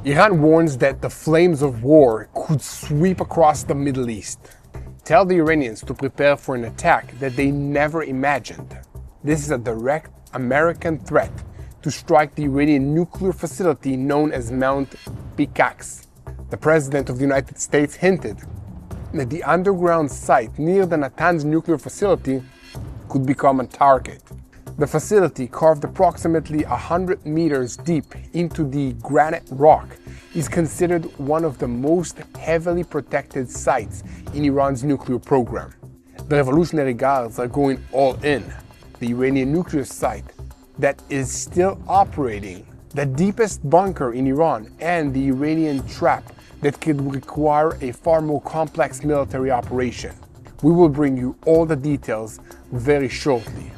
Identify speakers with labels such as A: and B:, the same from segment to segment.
A: Iran warns that the flames of war could sweep across the Middle East. Tell the Iranians to prepare for an attack that they never imagined. This is a direct American threat to strike the Iranian nuclear facility known as Mount Pickaxe. The President of the United States hinted that the underground site near the Natanz nuclear facility could become a target. The facility, carved approximately 100 meters deep into the granite rock, is considered one of the most heavily protected sites in Iran's nuclear program. The Revolutionary Guards are going all in. The Iranian nuclear site that is still operating, the deepest bunker in Iran, and the Iranian trap that could require a far more complex military operation. We will bring you all the details very shortly.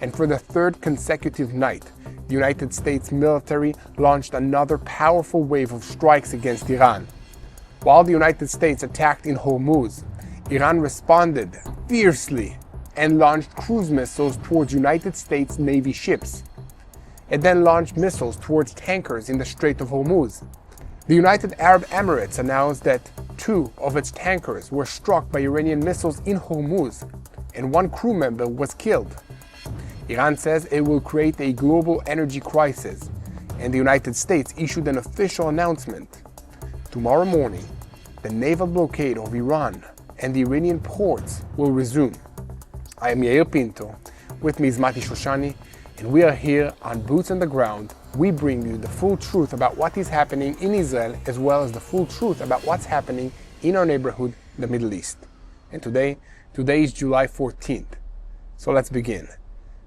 A: And for the third consecutive night, the United States military launched another powerful wave of strikes against Iran. While the United States attacked in Hormuz, Iran responded fiercely and launched cruise missiles towards United States Navy ships. It then launched missiles towards tankers in the Strait of Hormuz. The United Arab Emirates announced that 2 of its tankers were struck by Iranian missiles in Hormuz, and 1 crew member was killed. Iran says it will create a global energy crisis, and the United States issued an official announcement. Tomorrow morning, the naval blockade of Iran and the Iranian ports will resume. I am Yair Pinto, with me is Shoshani, and we are here on Boots on the Ground. We bring you the full truth about what is happening in Israel, as well as the full truth about what's happening in our neighborhood, the Middle East. And today is July 14th. So let's begin.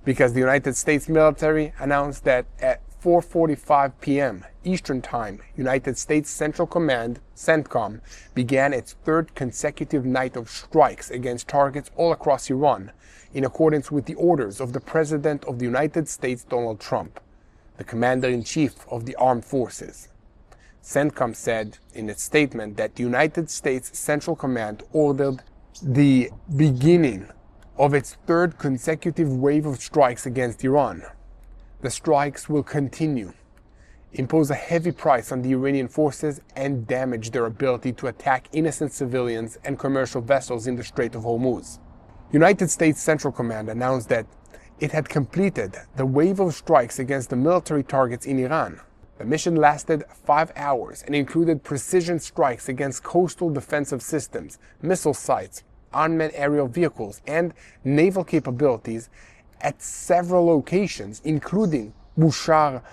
A: Because the United States military announced that at 4:45 p.m. Eastern Time, United States Central Command, CENTCOM, began its third consecutive night of strikes against targets all across Iran, in accordance with the orders of the President of the United States, Donald Trump, the Commander-in-Chief of the Armed Forces. CENTCOM said in its statement that the United States Central Command ordered the beginning of its third consecutive wave of strikes against Iran. The strikes will continue, impose a heavy price on the Iranian forces, and damage their ability to attack innocent civilians and commercial vessels in the Strait of Hormuz. United States Central Command announced that it had completed the wave of strikes against the military targets in Iran. The mission lasted 5 hours and included precision strikes against coastal defensive systems, missile sites, unmanned aerial vehicles, and naval capabilities at several locations, including Bushehr,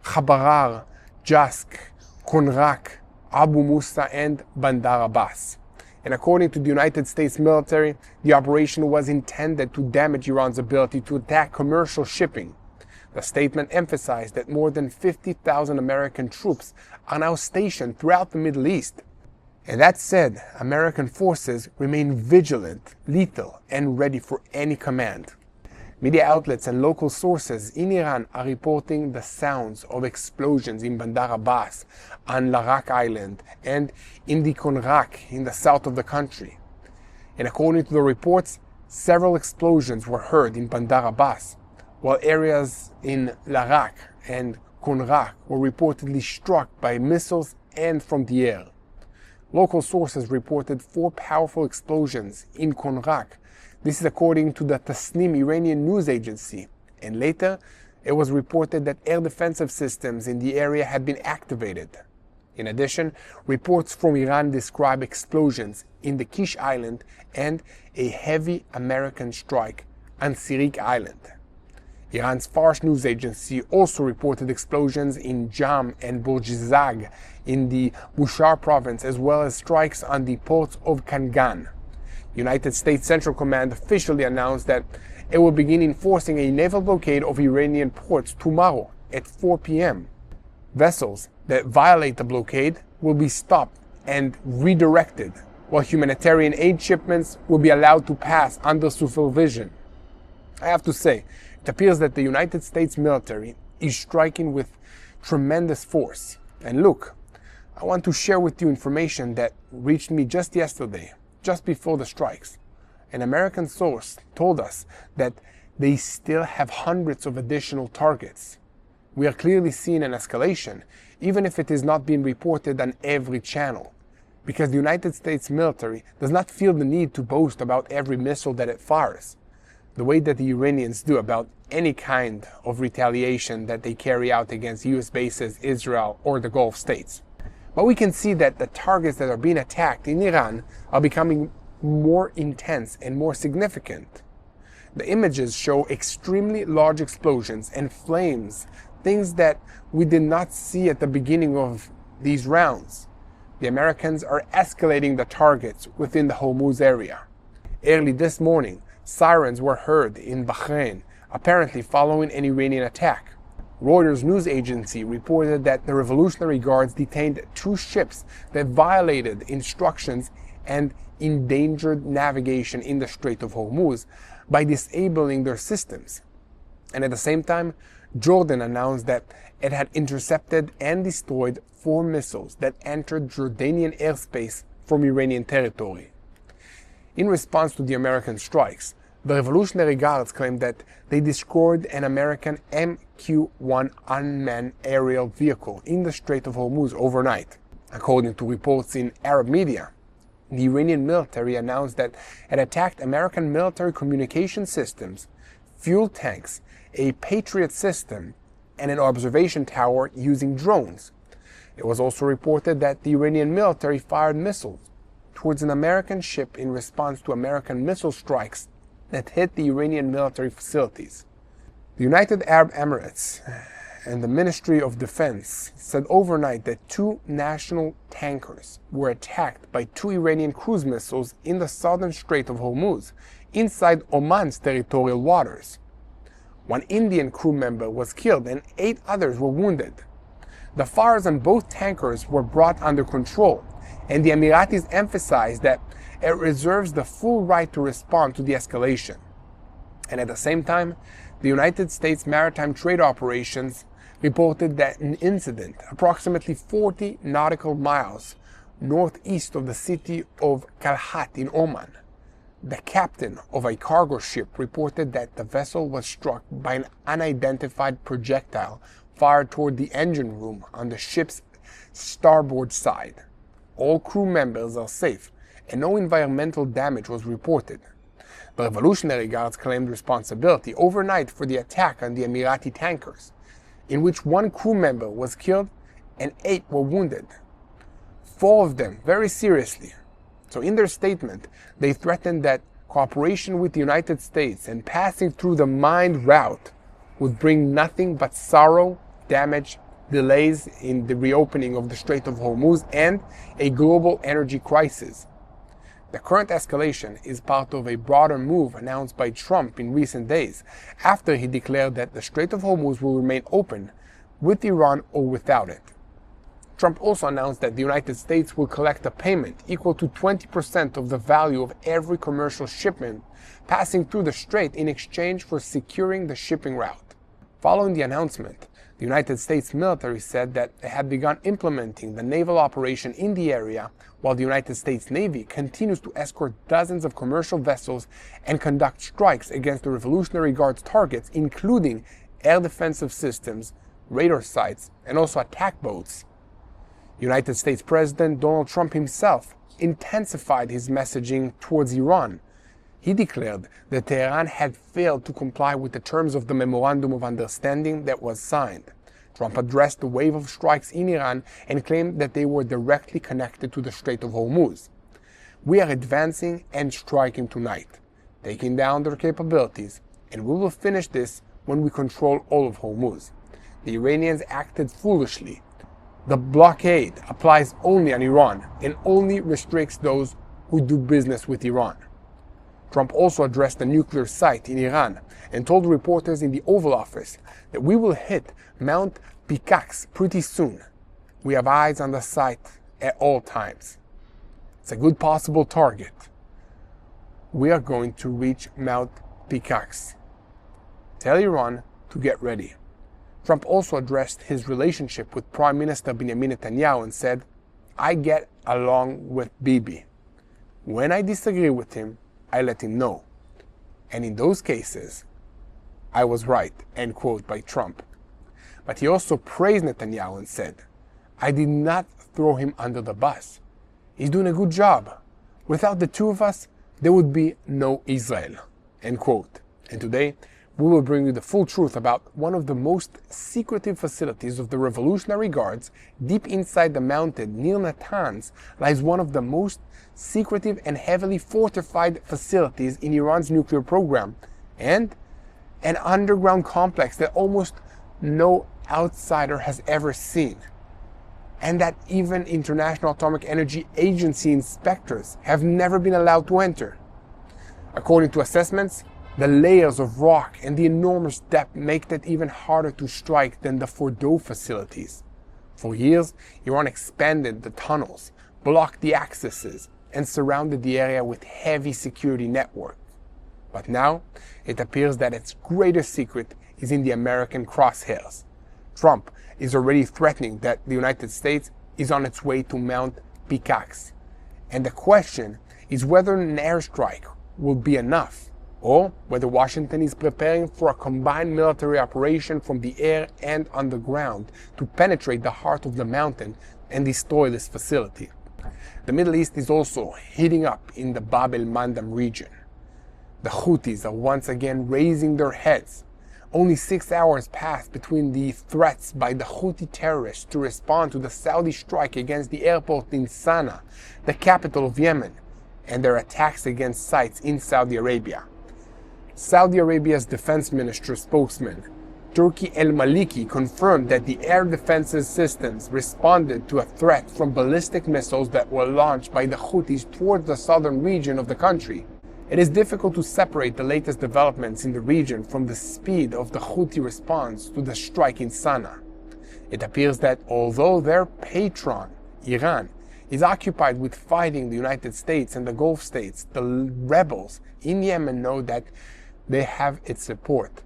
A: Khabarar, Jask, Konrak, Abu Musa, and Bandar Abbas. And according to the United States military, the operation was intended to damage Iran's ability to attack commercial shipping. The statement emphasized that more than 50,000 American troops are now stationed throughout the Middle East. And that said, American forces remain vigilant, lethal, and ready for any command. Media outlets and local sources in Iran are reporting the sounds of explosions in Bandar Abbas, on Larak Island, and in the Konrak in the south of the country. And according to the reports, several explosions were heard in Bandar Abbas, while areas in Larak and Konrak were reportedly struck by missiles and from the air. Local sources reported 4 powerful explosions in Konrak. This is according to the Tasnim Iranian news agency, and later it was reported that air defensive systems in the area had been activated. In addition, reports from Iran describe explosions in the Kish Island and a heavy American strike on Sirik Island. Iran's Fars news agency also reported explosions in Jam and Burjizag in the Bushehr province, as well as strikes on the ports of Kangan. United States Central Command officially announced that it will begin enforcing a naval blockade of Iranian ports tomorrow at 4 p.m. Vessels that violate the blockade will be stopped and redirected, while humanitarian aid shipments will be allowed to pass under supervision. I have to say, it appears that the United States military is striking with tremendous force. And look, I want to share with you information that reached me just yesterday, just before the strikes. An American source told us that they still have hundreds of additional targets. We are clearly seeing an escalation even if it is not being reported on every channel, because the United States military does not feel the need to boast about every missile that it fires, the way that the Iranians do about any kind of retaliation that they carry out against US bases, Israel, or the Gulf states. But we can see that the targets that are being attacked in Iran are becoming more intense and more significant. The images show extremely large explosions and flames, things that we did not see at the beginning of these rounds. The Americans are escalating the targets within the Hormuz area. Early this morning, sirens were heard in Bahrain, apparently following an Iranian attack. Reuters news agency reported that the Revolutionary Guards detained 2 ships that violated instructions and endangered navigation in the Strait of Hormuz by disabling their systems. And at the same time, Jordan announced that it had intercepted and destroyed 4 missiles that entered Jordanian airspace from Iranian territory. In response to the American strikes, the Revolutionary Guards claimed that they destroyed an American MQ-1 unmanned aerial vehicle in the Strait of Hormuz overnight. According to reports in Arab media, the Iranian military announced that it attacked American military communication systems, fuel tanks, a Patriot system, and an observation tower using drones. It was also reported that the Iranian military fired missiles towards an American ship in response to American missile strikes that hit the Iranian military facilities. The United Arab Emirates and the Ministry of Defense said overnight that 2 national tankers were attacked by 2 Iranian cruise missiles in the southern Strait of Hormuz, inside Oman's territorial waters. 1 Indian crew member was killed and 8 others were wounded. The fires on both tankers were brought under control, and the Emiratis emphasized that it reserves the full right to respond to the escalation. And at the same time, the United States Maritime Trade Operations reported that an incident approximately 40 nautical miles northeast of the city of Kalhat in Oman. The captain of a cargo ship reported that the vessel was struck by an unidentified projectile fired toward the engine room on the ship's starboard side. All crew members are safe, and no environmental damage was reported. The Revolutionary Guards claimed responsibility overnight for the attack on the Emirati tankers, in which 1 crew member was killed and 8 were wounded. 4 of them very seriously. So in their statement, they threatened that cooperation with the United States and passing through the mined route would bring nothing but sorrow, damage, delays in the reopening of the Strait of Hormuz, and a global energy crisis. The current escalation is part of a broader move announced by Trump in recent days, after he declared that the Strait of Hormuz will remain open, with Iran or without it. Trump also announced that the United States will collect a payment equal to 20% of the value of every commercial shipment passing through the strait in exchange for securing the shipping route. Following the announcement, the United States military said that it had begun implementing the naval operation in the area, while the United States Navy continues to escort dozens of commercial vessels and conduct strikes against the Revolutionary Guards targets, including air defensive systems, radar sites, and also attack boats. United States President Donald Trump himself intensified his messaging towards Iran. He declared that Tehran had failed to comply with the terms of the Memorandum of Understanding that was signed. Trump addressed the wave of strikes in Iran and claimed that they were directly connected to the Strait of Hormuz. "We are advancing and striking tonight, taking down their capabilities, and we will finish this when we control all of Hormuz. The Iranians acted foolishly. The blockade applies only on Iran and only restricts those who do business with Iran." Trump also addressed the nuclear site in Iran and told reporters in the Oval Office that "we will hit Mount Pickaxe pretty soon. We have eyes on the site at all times. It's a good possible target. We are going to reach Mount Pickaxe. Tell Iran to get ready." Trump also addressed his relationship with Prime Minister Benjamin Netanyahu and said, "I get along with Bibi. When I disagree with him, I let him know. And in those cases, I was right," end quote by Trump. But he also praised Netanyahu and said, I did not throw him under the bus. He's doing a good job. Without the two of us, there would be no Israel." End quote. And today, we will bring you the full truth about one of the most secretive facilities of the Revolutionary Guards. Deep inside the mountain near Natanz lies one of the most secretive and heavily fortified facilities in Iran's nuclear program, and an underground complex that almost no outsider has ever seen, and that even International Atomic Energy Agency inspectors have never been allowed to enter. According to assessments, the layers of rock and the enormous depth make that even harder to strike than the Fordo facilities. For years, Iran expanded the tunnels, blocked the accesses, and surrounded the area with heavy security network. But now, it appears that its greatest secret is in the American crosshairs. Trump is already threatening that the United States is on its way to mount Pickaxe. And the question is whether an airstrike will be enough, or whether Washington is preparing for a combined military operation from the air and on the ground to penetrate the heart of the mountain and destroy this facility. The Middle East is also heating up in the Bab al-Mandab region. The Houthis are once again raising their heads. Only 6 hours passed between the threats by the Houthi terrorists to respond to the Saudi strike against the airport in Sana'a, the capital of Yemen, and their attacks against sites in Saudi Arabia. Saudi Arabia's defense minister spokesman, Turki al-Maliki, confirmed that the air defenses systems responded to a threat from ballistic missiles that were launched by the Houthis towards the southern region of the country. It is difficult to separate the latest developments in the region from the speed of the Houthi response to the strike in Sana'a. It appears that although their patron, Iran, is occupied with fighting the United States and the Gulf states, the rebels in Yemen know that they have its support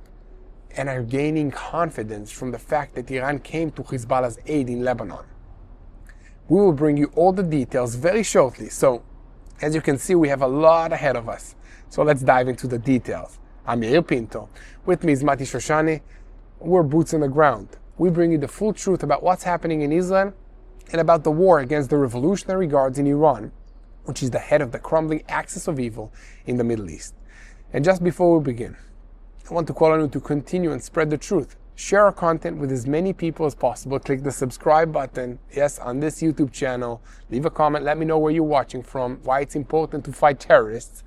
A: and are gaining confidence from the fact that Iran came to Hezbollah's aid in Lebanon. We will bring you all the details very shortly, so as you can see, we have a lot ahead of us. So let's dive into the details. I'm Yair Pinto. With me is Shoshani. We're boots on the ground. We bring you the full truth about what's happening in Israel and about the war against the Revolutionary Guards in Iran, which is the head of the crumbling axis of evil in the Middle East. And just before we begin, I want to call on you to continue and spread the truth. Share our content with as many people as possible. Click the subscribe button, yes, on this YouTube channel. Leave a comment, let me know where you're watching from, why it's important to fight terrorists.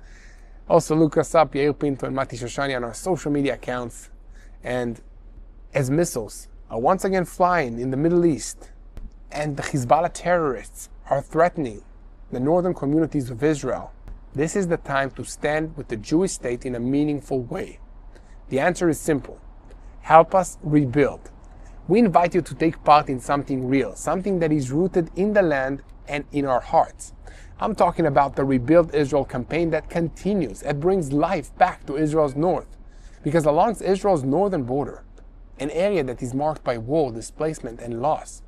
A: Also look us up, Yair Pinto and Shoshani, on our social media accounts. And as missiles are once again flying in the Middle East, and the Hezbollah terrorists are threatening the northern communities of Israel, this is the time to stand with the Jewish state in a meaningful way. The answer is simple. Help us rebuild. We invite you to take part in something real, something that is rooted in the land and in our hearts. I'm talking about the Rebuild Israel campaign that continues and brings life back to Israel's north. Because along Israel's northern border, an area that is marked by war, displacement, and loss,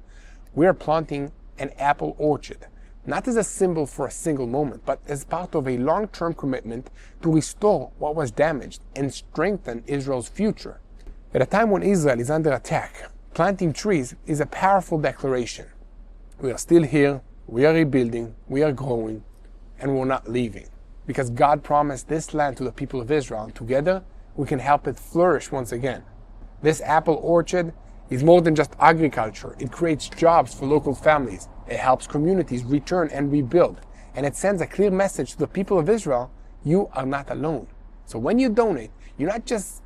A: we are planting an apple orchard, not as a symbol for a single moment, but as part of a long-term commitment to restore what was damaged and strengthen Israel's future. At a time when Israel is under attack, planting trees is a powerful declaration. We are still here, we are rebuilding, we are growing, and we're not leaving. Because God promised this land to the people of Israel, and together we can help it flourish once again. This apple orchard is more than just agriculture. It creates jobs for local families. It helps communities return and rebuild. And it sends a clear message to the people of Israel, you are not alone. So when you donate, you're not just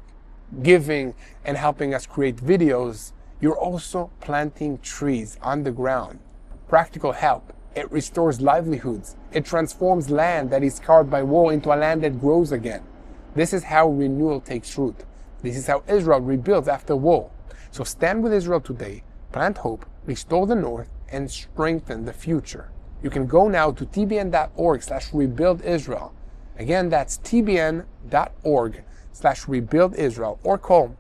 A: giving and helping us create videos, you're also planting trees on the ground. Practical help. It restores livelihoods. It transforms land that is scarred by war into a land that grows again. This is how renewal takes root. This is how Israel rebuilds after war. So stand with Israel today, plant hope, restore the north, and strengthen the future. You can go now to tbn.org/rebuildisrael. Again, that's tbn.org/rebuildisrael, or call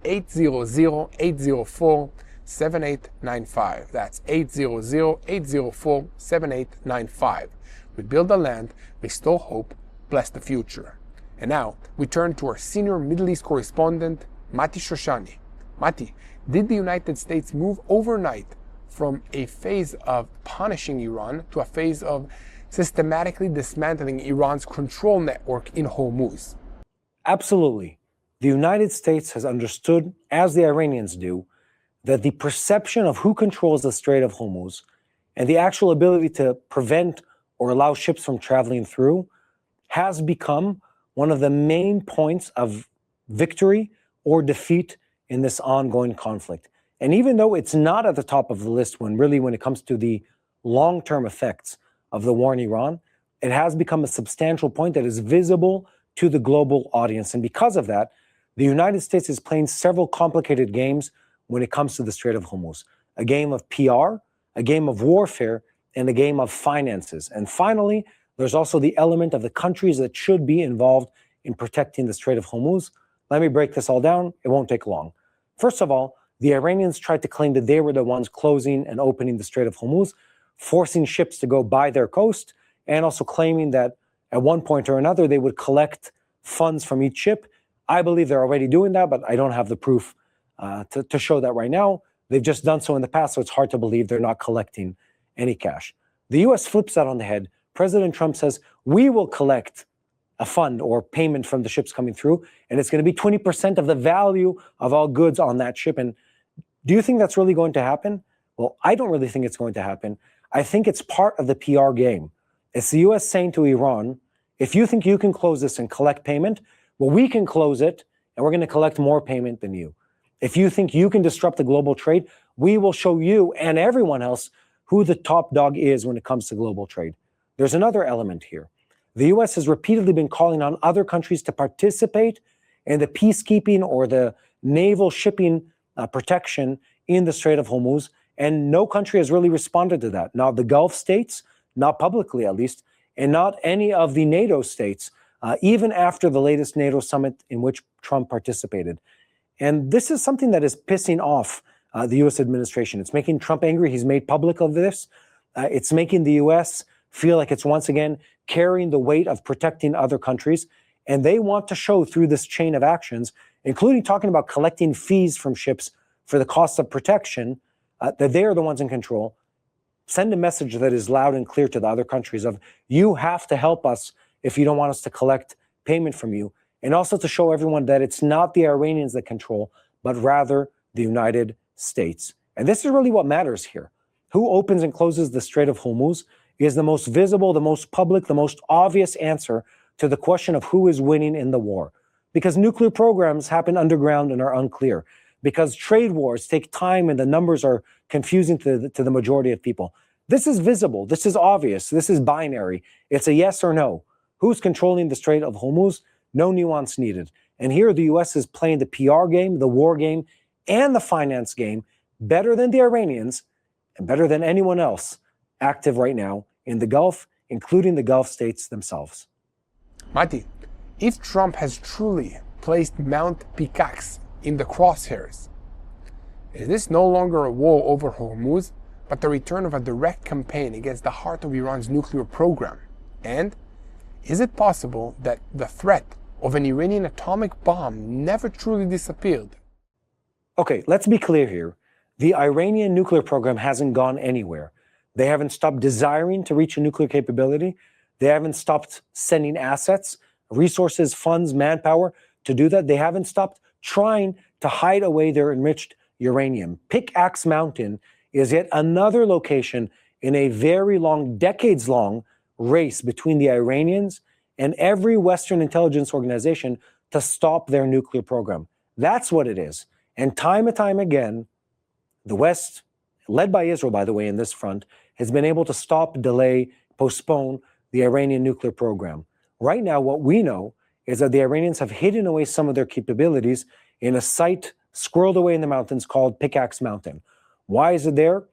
A: 800-804-7895. That's 800-804-7895. Rebuild the land, restore hope, bless the future. And now, we turn to our senior Middle East correspondent, Shoshani. Mati, did the United States move overnight from a phase of punishing Iran to a phase of systematically dismantling Iran's control network in Hormuz?
B: Absolutely. The United States has understood, as the Iranians do, that the perception of who controls the Strait of Hormuz and the actual ability to prevent or allow ships from traveling through has become one of the main points of victory or defeat in this ongoing conflict. And even though it's not at the top of the list when it comes to the long-term effects of the war in Iran, it has become a substantial point that is visible to the global audience. And because of that, the United States is playing several complicated games when it comes to the Strait of Hormuz. A game of PR, a game of warfare, and a game of finances. And finally, there's also the element of the countries that should be involved in protecting the Strait of Hormuz. Let me break this all down. It won't take long. First of all, the Iranians tried to claim that they were the ones closing and opening the Strait of Hormuz, forcing ships to go by their coast, and also claiming that at one point or another they would collect funds from each ship. I believe they're already doing that, but I don't have the proof to show that right now. They've just done so in the past, so it's hard to believe they're not collecting any cash. The U.S. flips that on the head. President Trump says, we will collect a fund or payment from the ships coming through, and it's going to be 20% of the value of all goods on that ship. And do you think that's really going to happen? Well, I don't really think it's going to happen. I think it's part of the PR game. It's the U.S. saying to Iran, if you think you can close this and collect payment, well, we can close it, and we're going to collect more payment than you. If you think you can disrupt the global trade, we will show you and everyone else who the top dog is when it comes to global trade. There's another element here. The U.S. has repeatedly been calling on other countries to participate in the peacekeeping or the naval shipping protection in the Strait of Hormuz, and no country has really responded to that. Not the Gulf states, not publicly at least, and not any of the NATO states, even after the latest NATO summit in which Trump participated. And this is something that is pissing off the U.S. administration. It's making Trump angry. He's made public of this. It's making the U.S. feel like it's once again carrying the weight of protecting other countries. And they want to show through this chain of actions, including talking about collecting fees from ships for the cost of protection, that they are the ones in control. Send a message that is loud and clear to the other countries of, you have to help us if you don't want us to collect payment from you. And also to show everyone that it's not the Iranians that control, but rather the United States. And this is really what matters here. Who opens and closes the Strait of Hormuz is the most visible, the most public, the most obvious answer to the question of who is winning in the war. Because nuclear programs happen underground and are unclear. Because trade wars take time and the numbers are confusing to the majority of people. This is visible. This is obvious. This is binary. It's a yes or no. Who's controlling the Strait of Hormuz? No nuance needed. And here the U.S. is playing the PR game, the war game, and the finance game better than the Iranians and better than anyone else active right now in the Gulf, including the Gulf states themselves.
A: Mati, if Trump has truly placed Mount Pickaxe in the crosshairs, is this no longer a war over Hormuz, but the return of a direct campaign against the heart of Iran's nuclear program? And is it possible that the threat of an Iranian atomic bomb never truly disappeared?
B: Okay, let's be clear here. The Iranian nuclear program hasn't gone anywhere. They haven't stopped desiring to reach a nuclear capability. They haven't stopped sending assets, resources, funds, manpower to do that. They haven't stopped trying to hide away their enriched uranium. Pickaxe Mountain is yet another location in a very long, decades-long race between the Iranians and every Western intelligence organization to stop their nuclear program. That's what it is. And time again, the West, led by Israel, by the way, in this front, has been able to stop, delay, postpone the Iranian nuclear program. Right now, what we know is that the Iranians have hidden away some of their capabilities in a site squirreled away in the mountains called Pickaxe Mountain. Why is it there?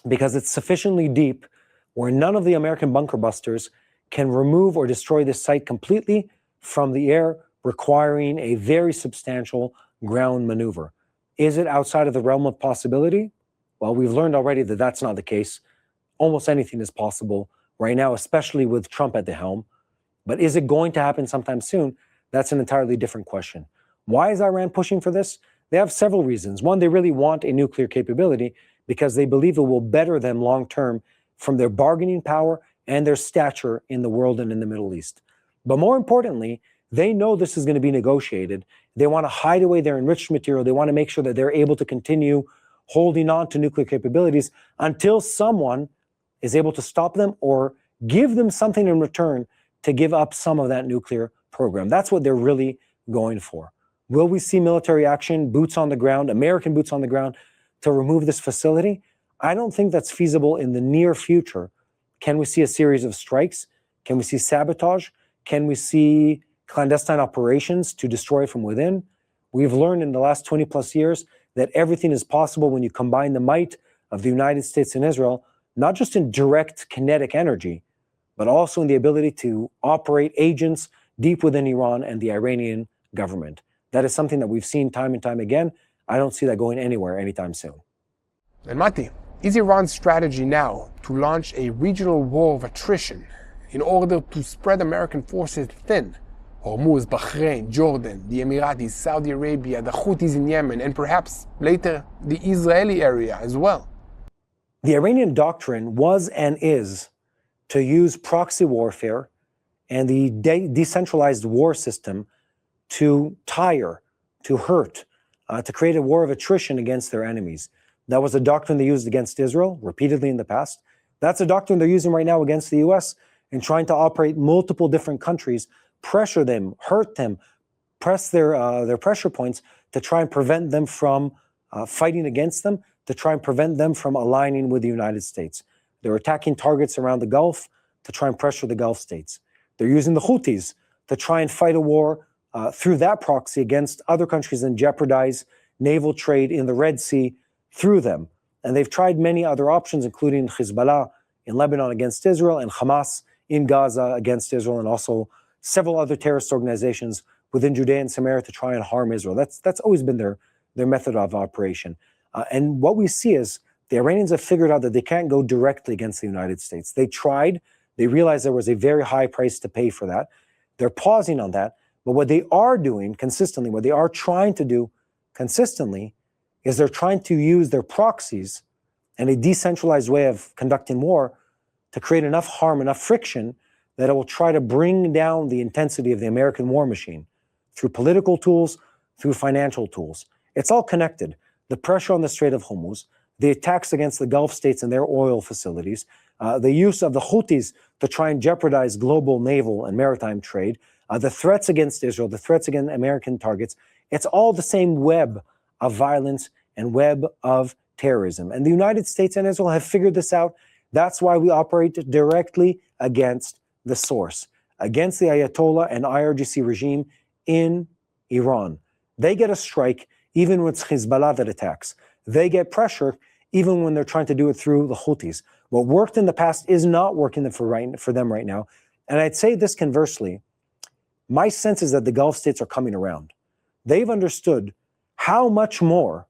B: Because it's sufficiently deep where none of the American bunker busters can remove or destroy this site completely from the air, requiring a very substantial ground maneuver. Is it outside of the realm of possibility? Well, we've learned already that that's not the case. Almost anything is possible right now, especially with Trump at the helm. But is it going to happen sometime soon? That's an entirely different question. Why is Iran pushing for this? They have several reasons. One, they really want a nuclear capability because they believe it will better them long term from their bargaining power and their stature in the world and in the Middle East. But more importantly, they know this is going to be negotiated. They want to hide away their enriched material. They want to make sure that they're able to continue holding on to nuclear capabilities until someone is able to stop them or give them something in return to give up some of that nuclear program. That's what they're really going for. Will we see military action, boots on the ground, American boots on the ground, to remove this facility? I don't think that's feasible in the near future. Can we see a series of strikes? Can we see sabotage? Can we see clandestine operations to destroy it from within? We've learned in the last 20 plus years that everything is possible when you combine the might of the United States and Israel, not just in direct kinetic energy, but also in the ability to operate agents deep within Iran and the Iranian government. That is something that we've seen time and time again. I don't see that going anywhere anytime soon.
A: And Mati, is Iran's strategy now to launch a regional war of attrition in order to spread American forces thin? Hormuz, Bahrain, Jordan, the Emiratis, Saudi Arabia, the Houthis in Yemen, and perhaps later the Israeli area as well.
B: The Iranian doctrine was and is to use proxy warfare and the decentralized war system to tire, to hurt, to create a war of attrition against their enemies. That was a doctrine they used against Israel repeatedly in the past. That's a doctrine they're using right now against the U.S. in trying to operate multiple different countries, pressure them, hurt them, press their pressure points to try and prevent them from fighting against them, to try and prevent them from aligning with the United States. They're attacking targets around the Gulf to try and pressure the Gulf states. They're using the Houthis to try and fight a war through that proxy against other countries and jeopardize naval trade in the Red Sea through them. And they've tried many other options, including Hezbollah in Lebanon against Israel and Hamas in Gaza against Israel, and also several other terrorist organizations within Judea and Samaria to try and harm Israel. That's always been their method of operation. And what we see is the Iranians have figured out that they can't go directly against the United States. They tried. They realized there was a very high price to pay for that. They're pausing on that. But what they are doing consistently, what they are trying to do consistently, is they're trying to use their proxies and a decentralized way of conducting war to create enough harm, enough friction, that it will try to bring down the intensity of the American war machine through political tools, through financial tools. It's all connected. The pressure on the Strait of Hormuz, the attacks against the Gulf states and their oil facilities, the use of the Houthis to try and jeopardize global naval and maritime trade, the threats against Israel, the threats against American targets. It's all the same web of violence and web of terrorism. And the United States and Israel have figured this out. That's why we operate directly against the source, against the Ayatollah and IRGC regime in Iran. They get a strike even when it's Hezbollah that attacks. They get pressure even when they're trying to do it through the Houthis. What worked in the past is not working for them right now. And I'd say this conversely. My sense is that the Gulf states are coming around. They've understood how much more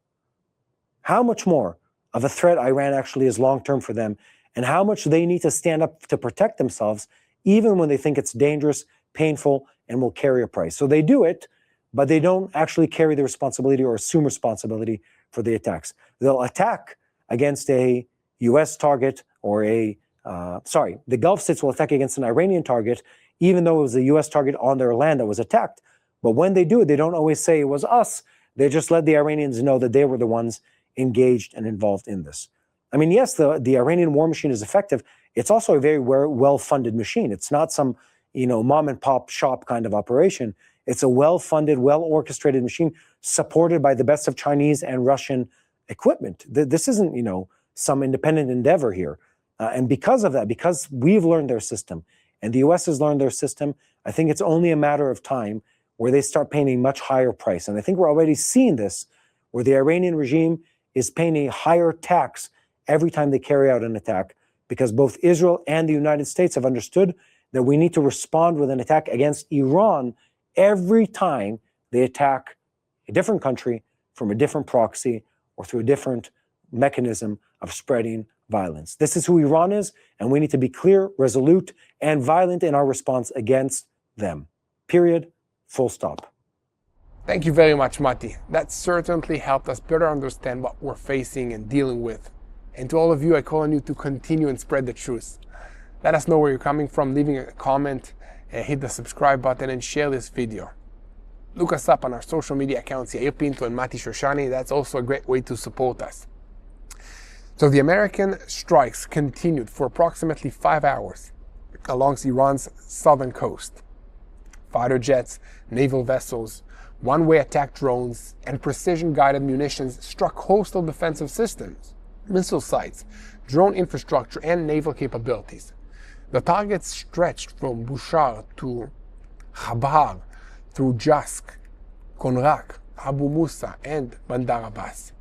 B: of a threat Iran actually is long-term for them, and how much they need to stand up to protect themselves, even when they think it's dangerous, painful, and will carry a price. So they do it, but they don't actually carry the responsibility or assume responsibility for the attacks. They'll attack against a U.S. target or the Gulf states will attack against an Iranian target, even though it was a U.S. target on their land that was attacked. But when they do it, they don't always say it was us. They just let the Iranians know that they were the ones engaged and involved in this. I mean, yes, the Iranian war machine is effective. It's also a very well-funded machine. It's not some, mom and pop shop kind of operation. It's a well-funded, well-orchestrated machine supported by the best of Chinese and Russian equipment. This isn't, some independent endeavor here. And because of that, because we've learned their system and the U.S. has learned their system, I think it's only a matter of time where they start paying a much higher price. And I think we're already seeing this, where the Iranian regime is paying a higher tax every time they carry out an attack, because both Israel and the United States have understood that we need to respond with an attack against Iran every time they attack a different country from a different proxy or through a different mechanism of spreading violence. This is who Iran is, and we need to be clear, resolute, and violent in our response against them. Period. Full stop.
A: Thank you very much, Mati. That certainly helped us better understand what we're facing and dealing with And to all of you, I call on you to continue and spread the truth. Let us know where you're coming from, leaving a comment, and hit the subscribe button and share this video. Look us up on our social media accounts, Yair, Pinto, and Shoshani. That's also a great way to support us. So the American strikes continued for approximately 5 hours along Iran's southern coast. Fighter jets, naval vessels, one-way attack drones, and precision-guided munitions struck coastal defensive systems, missile sites, drone infrastructure, and naval capabilities. The targets stretched from Bushehr to Khabar, through Jask, Konrak, Abu Musa, and Bandar Abbas.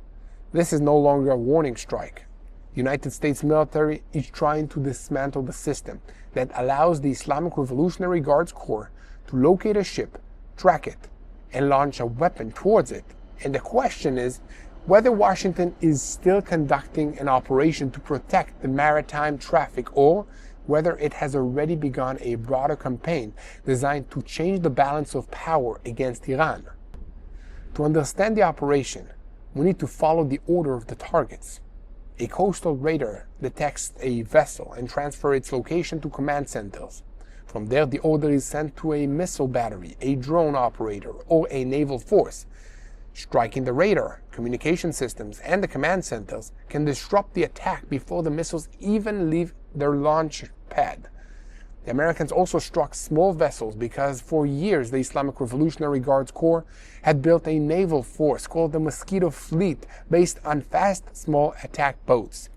A: This is no longer a warning strike. The United States military is trying to dismantle the system that allows the Islamic Revolutionary Guards Corps to locate a ship, track it, and launch a weapon towards it. And the question is whether Washington is still conducting an operation to protect the maritime traffic, or whether it has already begun a broader campaign designed to change the balance of power against Iran. To understand the operation, we need to follow the order of the targets. A coastal radar detects a vessel and transfers its location to command centers. From there, the order is sent to a missile battery, a drone operator, or a naval force. Striking the radar, communication systems, and the command centers can disrupt the attack before the missiles even leave their launch pad. The Americans also struck small vessels because for years the Islamic Revolutionary Guards Corps had built a naval force called the Mosquito Fleet based on fast, small attack boats.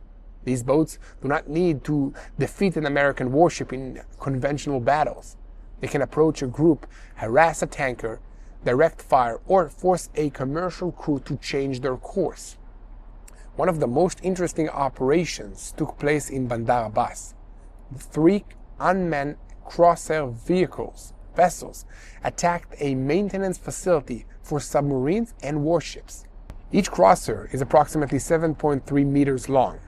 A: These boats do not need to defeat an American warship in conventional battles. They can approach a group, harass a tanker, direct fire, or force a commercial crew to change their course. One of the most interesting operations took place in Bandar Abbas. 3 unmanned crossair vessels attacked a maintenance facility for submarines and warships. Each crossair is approximately 7.3 meters long,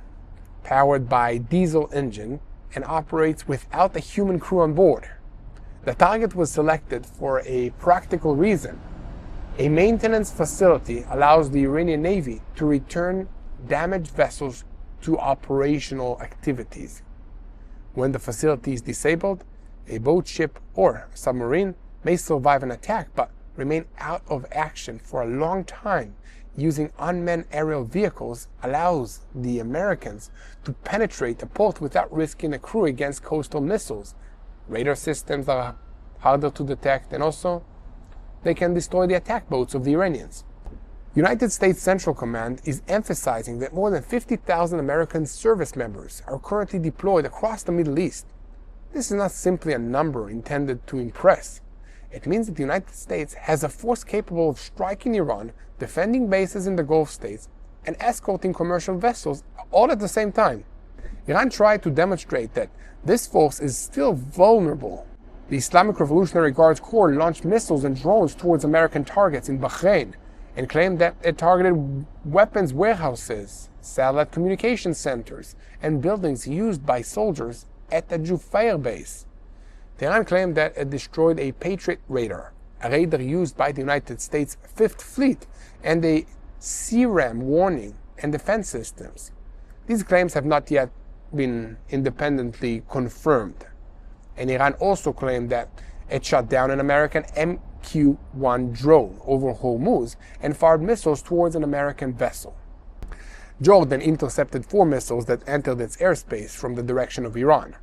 A: powered by diesel engine, and operates without a human crew on board. The target was selected for a practical reason. A maintenance facility allows the Iranian Navy to return damaged vessels to operational activities. When the facility is disabled, a boat, ship, or submarine may survive an attack but remain out of action for a long time. Using unmanned aerial vehicles allows the Americans to penetrate a port without risking a crew against coastal missiles. Radar systems are harder to detect, and also they can destroy the attack boats of the Iranians. United States Central Command is emphasizing that more than 50,000 American service members are currently deployed across the Middle East. This is not simply a number intended to impress. It means that the United States has a force capable of striking Iran, defending bases in the Gulf states, and escorting commercial vessels all at the same time. Iran tried to demonstrate that this force is still vulnerable. The Islamic Revolutionary Guards Corps launched missiles and drones towards American targets in Bahrain, and claimed that it targeted weapons warehouses, satellite communication centers, and buildings used by soldiers at the Bushehr base. Tehran claimed that it destroyed a Patriot radar, a radar used by the United States 5th Fleet, and a CRAM warning and defense systems. These claims have not yet been independently confirmed. And Iran also claimed that it shot down an American MQ-1 drone over Hormuz and fired missiles towards an American vessel. Jordan intercepted 4 missiles that entered its airspace from the direction of Iran.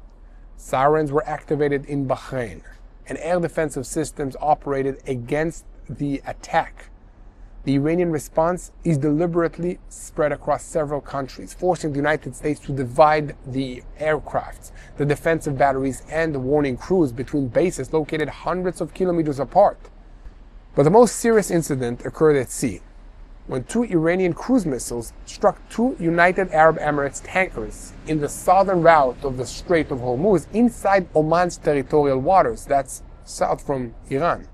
A: Sirens were activated in Bahrain, and air defensive systems operated against the attack. The Iranian response is deliberately spread across several countries, forcing the United States to divide the aircrafts, the defensive batteries, and the warning crews between bases located hundreds of kilometers apart. But the most serious incident occurred at sea, when 2 Iranian cruise missiles struck 2 United Arab Emirates tankers in the southern route of the Strait of Hormuz inside Oman's territorial waters, that's south from Iran.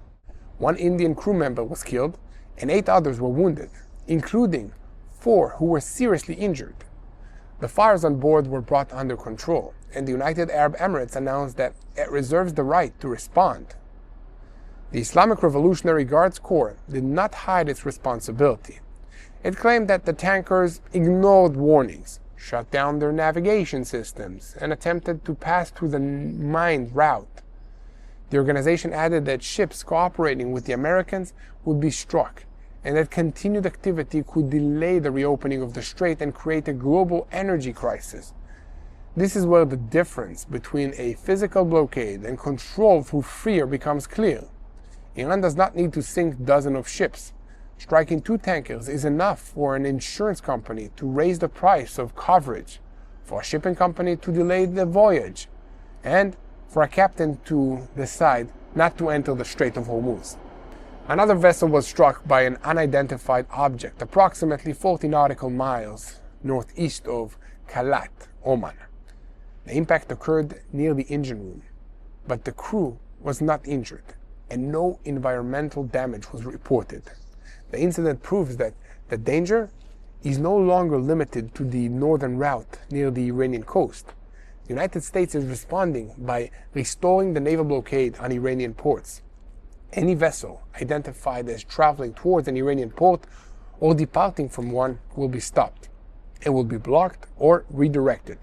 A: 1 Indian crew member was killed, and 8 others were wounded, including 4 who were seriously injured. The fires on board were brought under control, and the United Arab Emirates announced that it reserves the right to respond. The Islamic Revolutionary Guards Corps did not hide its responsibility. It claimed that the tankers ignored warnings, shut down their navigation systems, and attempted to pass through the mined route. The organization added that ships cooperating with the Americans would be struck, and that continued activity could delay the reopening of the strait and create a global energy crisis. This is where the difference between a physical blockade and control through fear becomes clear. Iran does not need to sink dozens of ships. Striking 2 tankers is enough for an insurance company to raise the price of coverage, for a shipping company to delay the voyage, and for a captain to decide not to enter the Strait of Hormuz. Another vessel was struck by an unidentified object approximately 40 nautical miles northeast of Kalat, Oman. The impact occurred near the engine room, but the crew was not injured, and no environmental damage was reported. The incident proves that the danger is no longer limited to the northern route near the Iranian coast. The United States is responding by restoring the naval blockade on Iranian ports. Any vessel identified as traveling towards an Iranian port or departing from one will be stopped. It will be blocked or redirected.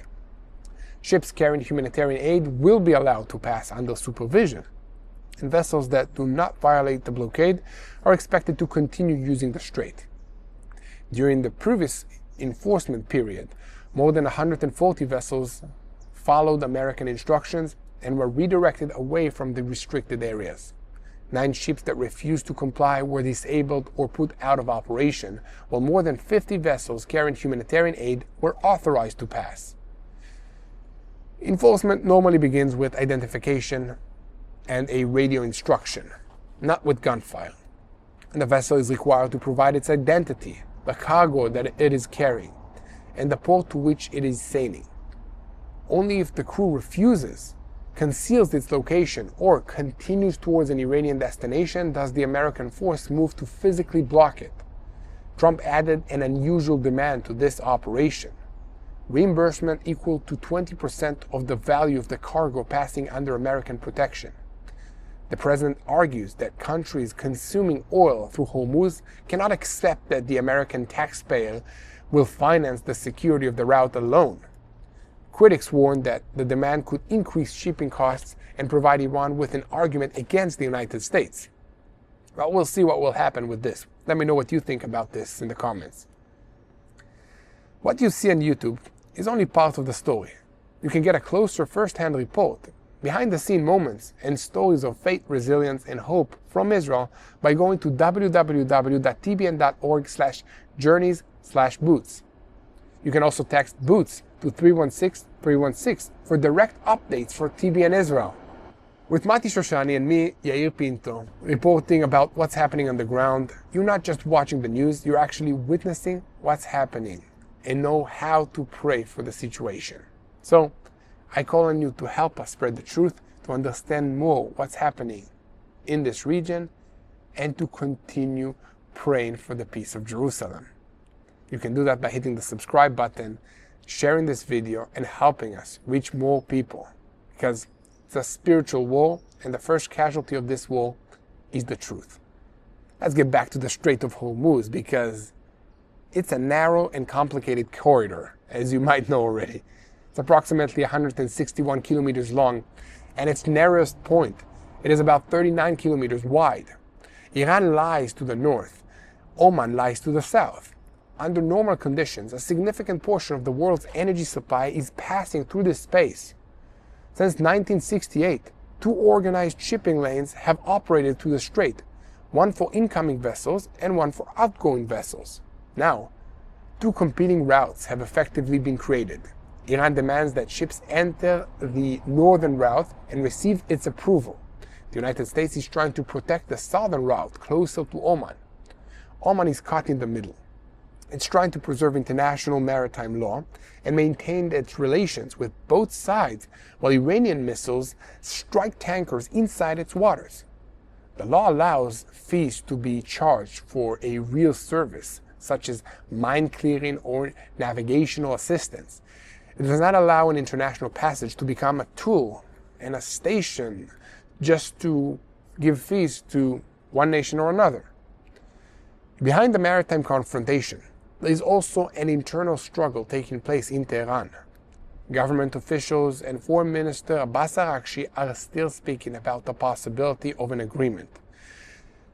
A: Ships carrying humanitarian aid will be allowed to pass under supervision, and vessels that do not violate the blockade are expected to continue using the strait. During the previous enforcement period, more than 140 vessels followed American instructions and were redirected away from the restricted areas. 9 ships that refused to comply were disabled or put out of operation, while more than 50 vessels carrying humanitarian aid were authorized to pass. Enforcement normally begins with identification and a radio instruction, not with gunfire. And the vessel is required to provide its identity, the cargo that it is carrying, and the port to which it is sailing. Only if the crew refuses, conceals its location, or continues towards an Iranian destination does the American force move to physically block it. Trump added an unusual demand to this operation: reimbursement equal to 20% of the value of the cargo passing under American protection. The president argues that countries consuming oil through Hormuz cannot accept that the American taxpayer will finance the security of the route alone. Critics warn that the demand could increase shipping costs and provide Iran with an argument against the United States. Well, we'll see what will happen with this. Let me know what you think about this in the comments. What you see on YouTube is only part of the story. You can get a closer first-hand report, behind-the-scene moments, and stories of faith, resilience, and hope from Israel by going to www.tbn.org/journeys/boots. You can also text BOOTS to 316-316 for direct updates for TBN Israel. With Mati Shoshani and me, Yair Pinto, reporting about what's happening on the ground, you're not just watching the news, you're actually witnessing what's happening and know how to pray for the situation. So, I call on you to help us spread the truth, to understand more what's happening in this region, and to continue praying for the peace of Jerusalem. You can do that by hitting the subscribe button, sharing this video, and helping us reach more people, because it's a spiritual war, and the first casualty of this war is the truth. Let's get back to the Strait of Hormuz, because it's a narrow and complicated corridor, as you might know already. It's approximately 161 kilometers long, and its narrowest point, it is about 39 kilometers wide. Iran lies to the north. Oman lies to the south. Under normal conditions, a significant portion of the world's energy supply is passing through this space. Since 1968, 2 organized shipping lanes have operated through the strait, one for incoming vessels and one for outgoing vessels. Now, 2 competing routes have effectively been created. Iran demands that ships enter the northern route and receive its approval. The United States is trying to protect the southern route closer to Oman. Oman is caught in the middle. It's trying to preserve international maritime law and maintain its relations with both sides while Iranian missiles strike tankers inside its waters. The law allows fees to be charged for a real service, such as mine clearing or navigational assistance. It does not allow an international passage to become a tool and a station just to give fees to one nation or another. Behind the maritime confrontation, there is also an internal struggle taking place in Tehran. Government officials and Foreign Minister Abbas are still speaking about the possibility of an agreement.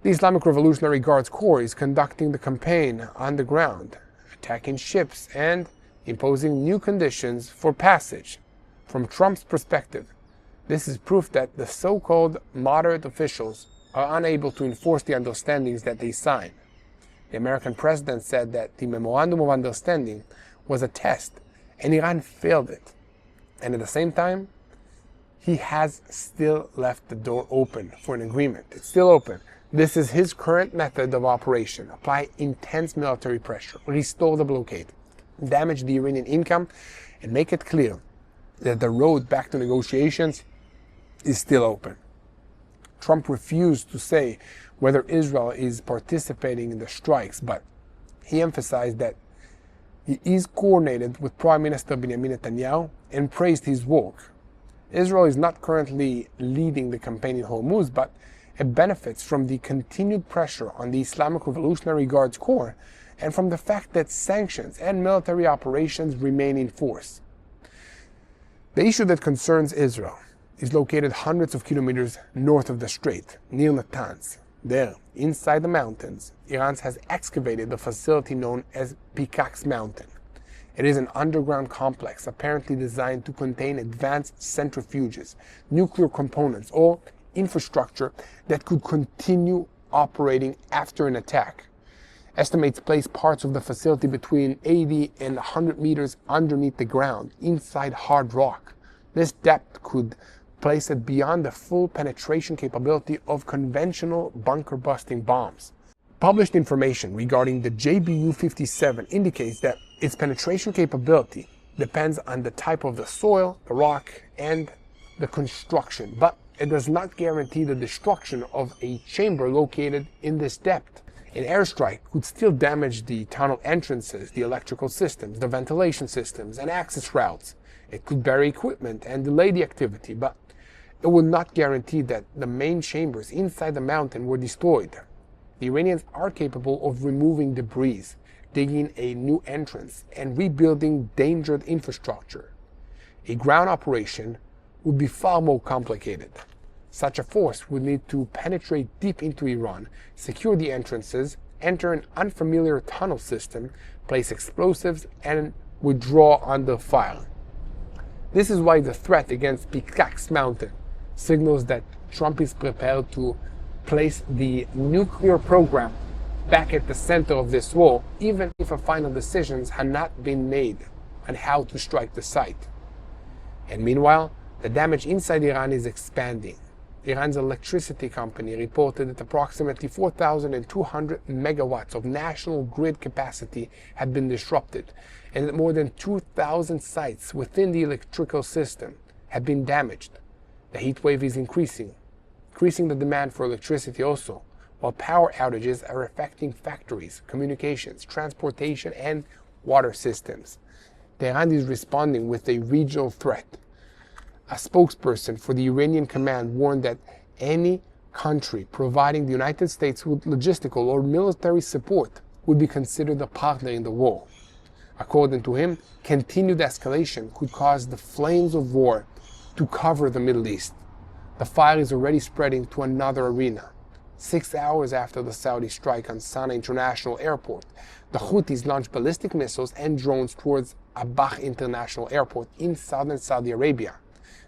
A: The Islamic Revolutionary Guards Corps is conducting the campaign on the ground, attacking ships and imposing new conditions for passage. From Trump's perspective, this is proof that the so-called moderate officials are unable to enforce the understandings that they sign. The American president said that the Memorandum of Understanding was a test, and Iran failed it. And at the same time, he has still left the door open for an agreement. It's still open. This is his current method of operation. Apply intense military pressure, restore the blockade, damage the Iranian income, and make it clear that the road back to negotiations is still open. Trump refused to say whether Israel is participating in the strikes, but he emphasized that he is coordinated with Prime Minister Benjamin Netanyahu and praised his work. Israel is not currently leading the campaign in Hormuz, but it benefits from the continued pressure on the Islamic Revolutionary Guards Corps and from the fact that sanctions and military operations remain in force. The issue that concerns Israel is located hundreds of kilometers north of the strait, near Natanz. There, inside the mountains, Iran has excavated the facility known as Pickaxe Mountain. It is an underground complex apparently designed to contain advanced centrifuges, nuclear components, or infrastructure that could continue operating after an attack. Estimates place parts of the facility between 80 and 100 meters underneath the ground, inside hard rock. This depth could place it beyond the full penetration capability of conventional bunker-busting bombs. Published information regarding the JBU-57 indicates that its penetration capability depends on the type of the soil, the rock, and the construction, but it does not guarantee the destruction of a chamber located in this depth. An airstrike could still damage the tunnel entrances, the electrical systems, the ventilation systems, and access routes. It could bury equipment and delay the activity, but it would not guarantee that the main chambers inside the mountain were destroyed. The Iranians are capable of removing debris, digging a new entrance, and rebuilding endangered infrastructure. A ground operation would be far more complicated. Such a force would need to penetrate deep into Iran, secure the entrances, enter an unfamiliar tunnel system, place explosives, and withdraw under fire. This is why the threat against Pickaxe Mountain signals that Trump is prepared to place the nuclear program back at the center of this war, even if a final decisions had not been made on how to strike the site. And meanwhile, the damage inside Iran is expanding. Iran's electricity company reported that approximately 4,200 megawatts of national grid capacity had been disrupted, and that more than 2,000 sites within the electrical system had been damaged. The heat wave is increasing the demand for electricity also, while power outages are affecting factories, communications, transportation, and water systems. Tehran is responding with a regional threat. A spokesperson for the Iranian command warned that any country providing the United States with logistical or military support would be considered a partner in the war. According to him, continued escalation could cause the flames of war to cover the Middle East. The fire is already spreading to another arena. 6 hours after the Saudi strike on Sana'a International Airport, the Houthis launched ballistic missiles and drones towards Abah International Airport in southern Saudi Arabia.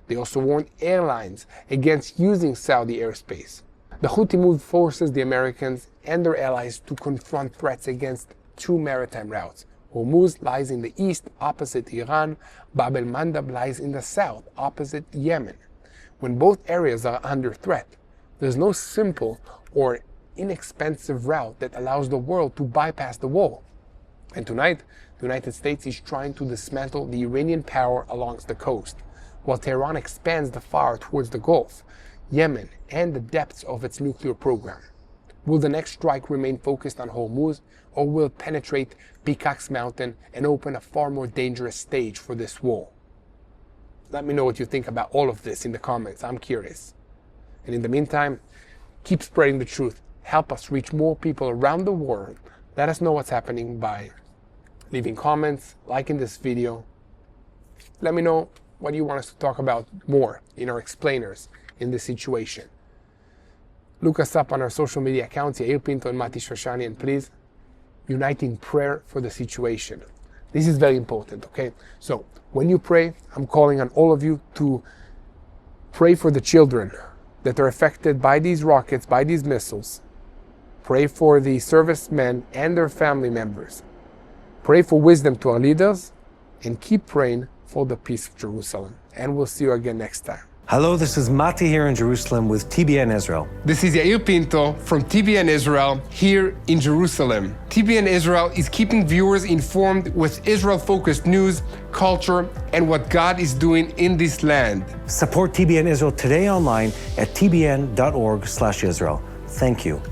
A: They also warned airlines against using Saudi airspace. The Houthi moved forces, the Americans, and their allies to confront threats against two maritime routes. Hormuz lies in the east, opposite Iran. Bab al-Mandab lies in the south, opposite Yemen. When both areas are under threat, there's no simple or inexpensive route that allows the world to bypass the wall. And tonight, the United States is trying to dismantle the Iranian power along the coast, while Tehran expands the fire towards the Gulf, Yemen, and the depths of its nuclear program. Will the next strike remain focused on Hormuz, or will it penetrate Pickaxe Mountain and open a far more dangerous stage for this war? Let me know what you think about all of this in the comments. I'm curious. And in the meantime, keep spreading the truth. Help us reach more people around the world. Let us know what's happening by leaving comments, liking this video. Let me know what you want us to talk about more in our explainers in this situation. Look us up on our social media accounts, Yair, Pinto, and Shoshani, and please unite in prayer for the situation. This is very important, okay? So when you pray, I'm calling on all of you to pray for the children that are affected by these rockets, by these missiles. Pray for the servicemen and their family members. Pray for wisdom to our leaders, and keep praying for the peace of Jerusalem. And we'll see you again next time.
B: Hello, this is Mati here in Jerusalem with TBN Israel.
A: This is Yair Pinto from TBN Israel here in Jerusalem. TBN Israel is keeping viewers informed with Israel-focused news, culture, and what God is doing in this land.
B: Support TBN Israel today online at tbn.org/Israel. Thank you.